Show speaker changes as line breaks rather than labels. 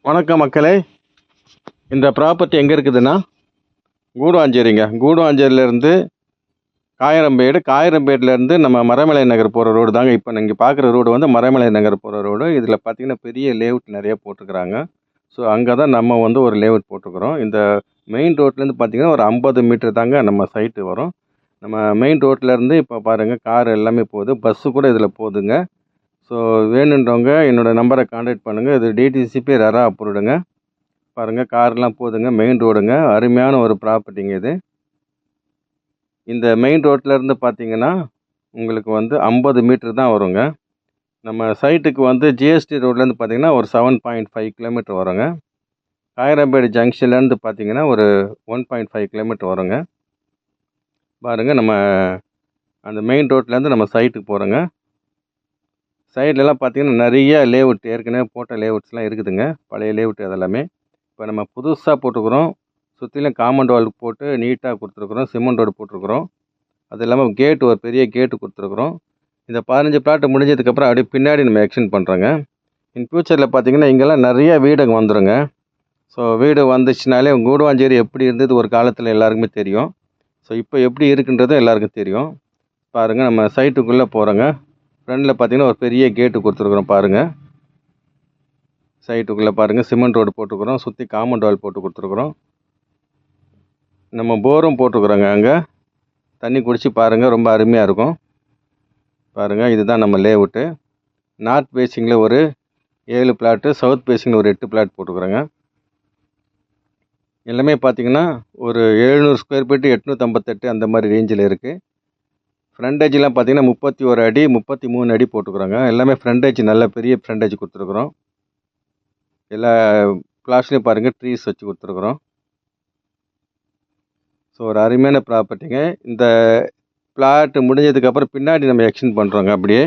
வணக்கம் மக்களே. இந்த ப்ராப்பர்ட்டி எங்கே இருக்குதுன்னா கூடுவாஞ்சேரிங்க. கூடுவாஞ்சேரியிலேருந்து காயிரம்பேடுலேருந்து நம்ம மறைமலை நகர் போகிற ரோடு தாங்க. இப்போ நீங்கள் பார்க்குற ரோடு வந்து மறைமலை நகர் போகிற ரோடு. இதில் பார்த்தீங்கன்னா பெரிய லேஅவுட் நிறைய போட்டிருக்கிறாங்க. ஸோ அங்கே தான் நம்ம வந்து ஒரு லேஅவுட் போட்டிருக்கிறோம். இந்த மெயின் ரோட்லேருந்து பார்த்தீங்கன்னா ஒரு 50 மீட்டர் தாங்க நம்ம சைட்டு வரும். நம்ம மெயின் ரோட்லேருந்து இப்போ பாருங்கள் கார் எல்லாமே போகுது, பஸ்ஸு கூட இதில் போகுதுங்க. ஸோ வேணுன்றவங்க என்னோடய நம்பரை கான்டாக்ட் பண்ணுங்கள். இது டிடிசிபி ரெரா அப்ரூவ்டுங்க. பாருங்கள் கார்லாம் போகுதுங்க. மெயின் ரோடுங்க. அருமையான ஒரு ப்ராப்பர்ட்டிங்க இது. இந்த மெயின் ரோட்லேருந்து பார்த்தீங்கன்னா உங்களுக்கு வந்து 50 மீட்டர் தான் வருங்க. நம்ம சைட்டுக்கு வந்து ஜிஎஸ்டி ரோட்லேருந்து பார்த்தீங்கன்னா ஒரு 7.5 கிலோமீட்டர் வருங்க. காயிரம்பேடு ஜங்ஷன்லேருந்து பார்த்தீங்கன்னா ஒரு 1.5 கிலோமீட்டர் வருங்க. பாருங்கள் நம்ம அந்த மெயின் ரோட்லேருந்து நம்ம சைட்டுக்கு போகிறோங்க. சைட்லலாம் பார்த்தீங்கன்னா நிறைய லேஅவுட் ஏற்கனவே போட்ட லேஅவுட்ஸ்லாம் இருக்குதுங்க. பழைய லேஅவுட் அதெல்லாமே. இப்போ நம்ம புதுசாக போட்டுக்கிறோம். சுற்றிலும் காம்பவுண்ட் வால் போட்டு நீட்டாக கொடுத்துருக்குறோம். சிமெண்ட் ரோடு போட்டிருக்குறோம். அது இல்லாமல் கேட்டு ஒரு பெரிய கேட்டு கொடுத்துருக்குறோம். இந்த 15 பிளாட்டு முடிஞ்சதுக்கப்புறம் அப்படியே பின்னாடி நம்ம எக்ஸ்டெண்ட் பண்ணுறோங்க. இன் ஃப்யூச்சரில் பார்த்தீங்கன்னா இங்கெல்லாம் நிறைய வீடுங்க வந்துடுங்க. ஸோ வீடு வந்துச்சுனாலே கூடுவாஞ்சேரி எப்படி இருந்தது ஒரு காலத்தில் எல்லாருக்குமே தெரியும். ஸோ இப்போ எப்படி இருக்குன்றது எல்லாருக்கும் தெரியும். பாருங்கள் நம்ம சைட்டுக்குள்ளே போகிறோங்க. ஃப்ரண்டில் பார்த்தீங்கன்னா ஒரு பெரிய கேட்டு கொடுத்துருக்குறோம் பாருங்கள். சைட்டுக்குள்ளே பாருங்கள் சிமெண்ட் ரோடு போட்டுக்கிறோம். சுற்றி காம்பவுண்ட் வால் போட்டு கொடுத்துருக்குறோம். நம்ம போரும் போட்டுக்கிறோங்க. அங்கே தண்ணி குடிச்சு பாருங்கள், ரொம்ப அருமையாக இருக்கும். பாருங்கள் இதுதான் நம்ம லேஅவுட்டு. நார்த் ஃபேஸிங்கில் ஒரு 7 பிளாட்டு, சவுத் ஃபேஸிங்கில் ஒரு 8 பிளாட் போட்டுக்கிறோங்க. எல்லாமே பார்த்தீங்கன்னா ஒரு 700 ஸ்கொயர் ஃபீட்டு 858 அந்த மாதிரி ரேஞ்சில் இருக்குது. ஃப்ரண்டேஜ்லாம் பார்த்தீங்கன்னா 31 அடி 33 அடி போட்டுக்கிறோங்க. எல்லாமே ஃப்ரண்டேஜ் நல்ல பெரிய ஃப்ரண்டேஜ் கொடுத்துருக்குறோம். எல்லா பிளாட்ஸ்லையும் பாருங்கள் ட்ரீஸ் வச்சு கொடுத்துருக்குறோம். ஸோ ஒரு அருமையான ப்ராப்பர்ட்டிங்க. இந்த பிளாட் முடிஞ்சதுக்கப்புறம் பின்னாடி நம்ம எக்ஸ்டெண்ட் பண்ணுறோங்க. அப்படியே